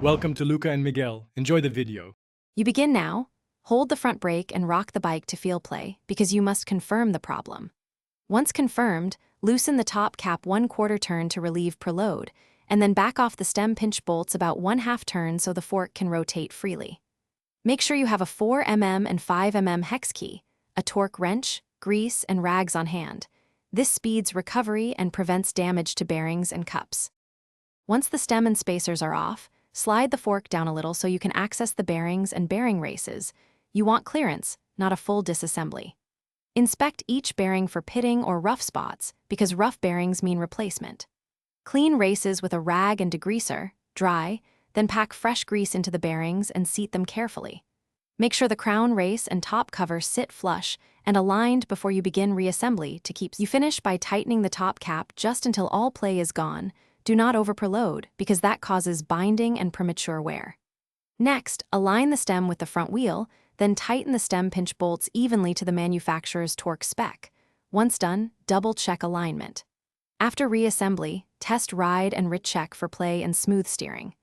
Welcome to Luca and Miguel. Enjoy the video. You begin now. Hold the front brake and rock the bike to feel play because you must confirm the problem. Once confirmed, loosen the top cap 1/4 turn to relieve preload, and then back off the stem pinch bolts about 1/2 turn so the fork can rotate freely. Make sure you have a 4 mm and 5 mm hex key, a torque wrench, grease, and rags on hand. This speeds recovery and prevents damage to bearings and cups. Once the stem and spacers are off, slide the fork down a little so you can access the bearings and bearing races. You want clearance, not a full disassembly. Inspect each bearing for pitting or rough spots because rough bearings mean replacement. Clean races with a rag and degreaser, dry, then pack fresh grease into the bearings and seat them carefully. Make sure the crown race and top cover sit flush and aligned before you begin reassembly to keep. You finish by tightening the top cap just until all play is gone. Do not overpreload because that causes binding and premature wear. Next, align the stem with the front wheel, then tighten the stem pinch bolts evenly to the manufacturer's torque spec. Once done, double-check alignment. After reassembly, test ride and recheck for play and smooth steering.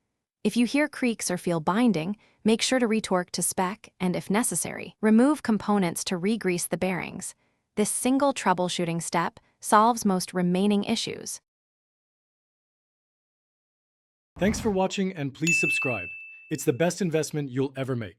If you hear creaks or feel binding, make sure to retorque to spec and, if necessary, remove components to re-grease the bearings. This single troubleshooting step solves most remaining issues. Thanks for watching and please subscribe. It's the best investment you'll ever make.